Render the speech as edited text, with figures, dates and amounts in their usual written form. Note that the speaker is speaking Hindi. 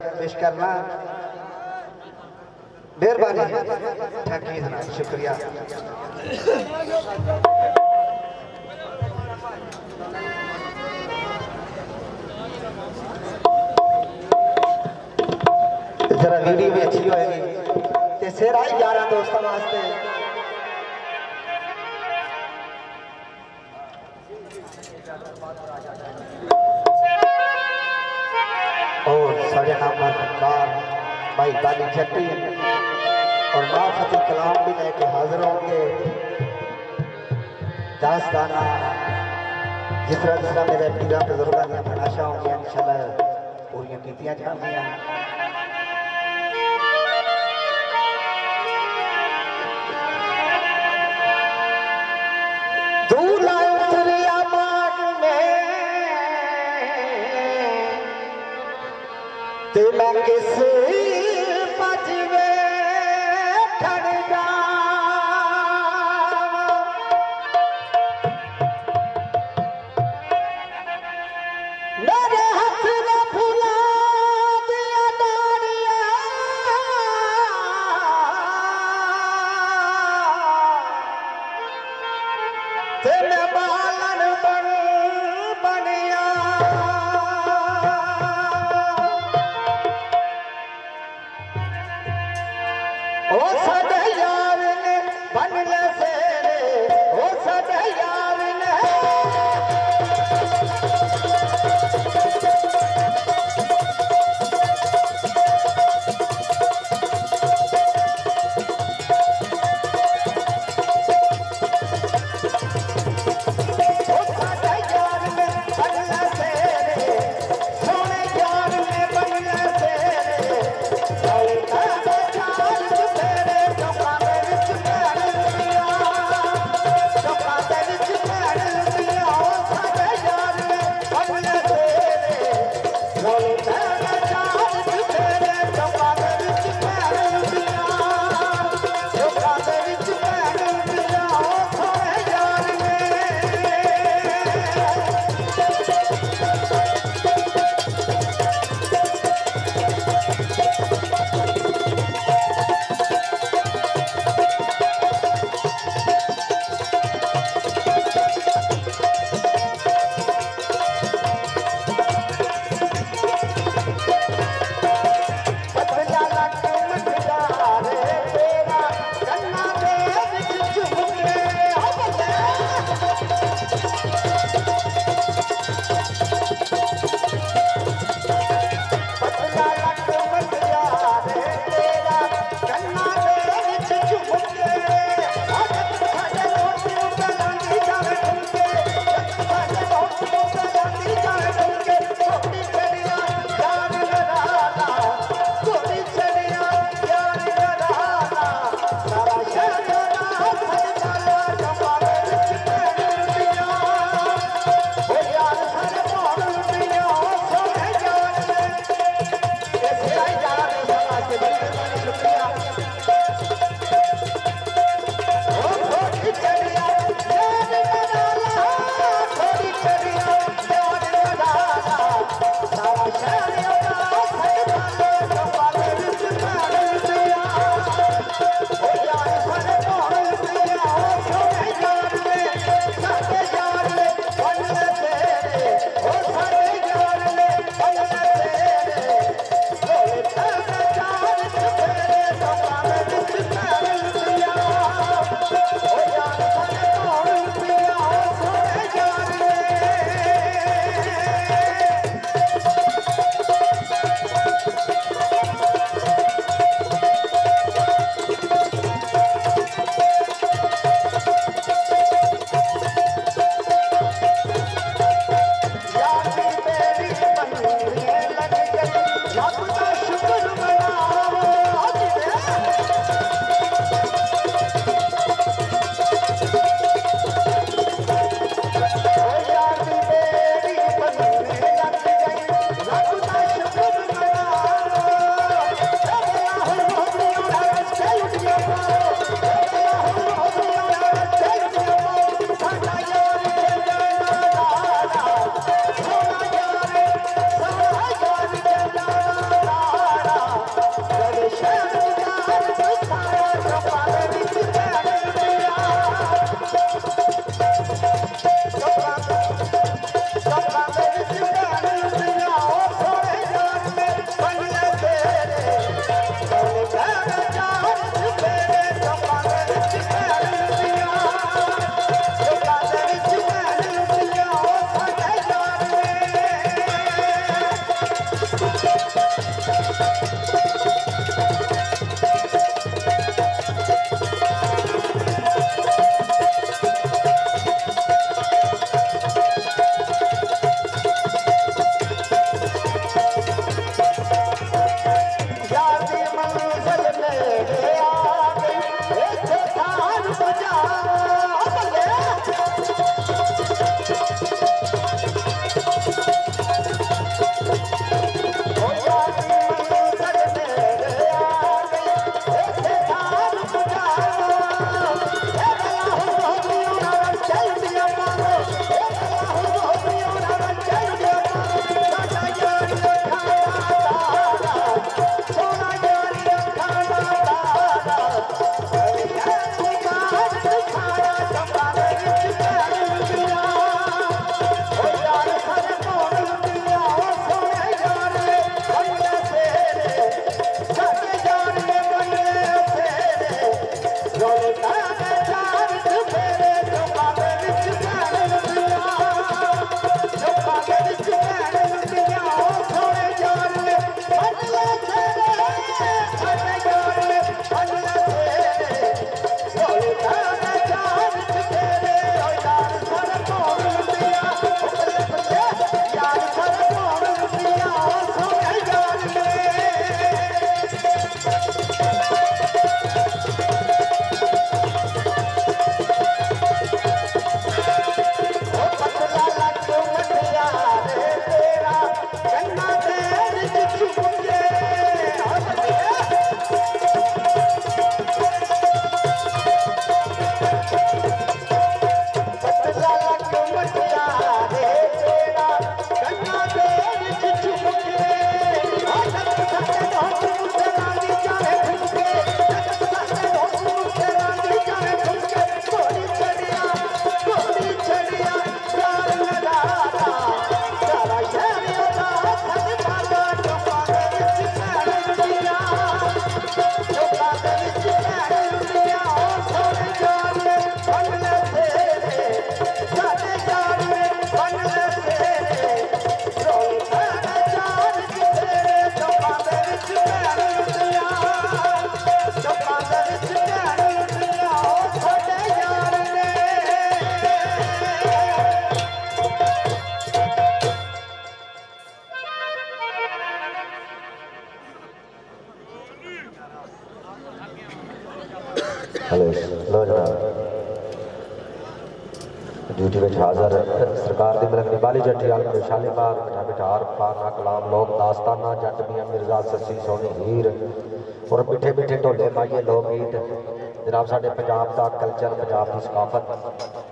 पेश करना मेहरबानी थैंक यू जनाब शुक्रिया। जरा वीडियो भी अच्छी होएगी ते सिर आई 11 दोस्तों वास्ते और साढ़े नाम पर भाई बाली जट्टी और माफती कलाम भी लेके हाजिर होंगे। दास्ताना जिस तरह मेरे पीरा बुजुर्गों की फरमाइशां होंगी इंशाल्लाह पूरी कीतियां जाएंगी। दूल्हा उतरिया बाग में ते मैं किस पजवे ठड़ मेरे हाथ में फुला दिया डालिया ते मैं बालन बनिया हेलो लो जनाब ड्यूटी में हाज़र सरकार की मलंगनी बाली जट्टी आल शालीमार मिठा मिठार पाना कलाम लोक दास्ताना जट मियां मिर्जा सस्सी सोनी हीर और मिठे मिठे ढोले माइए लोक गीत जनाब साडे पंजाब का कल्चर पंजाब की सकाफत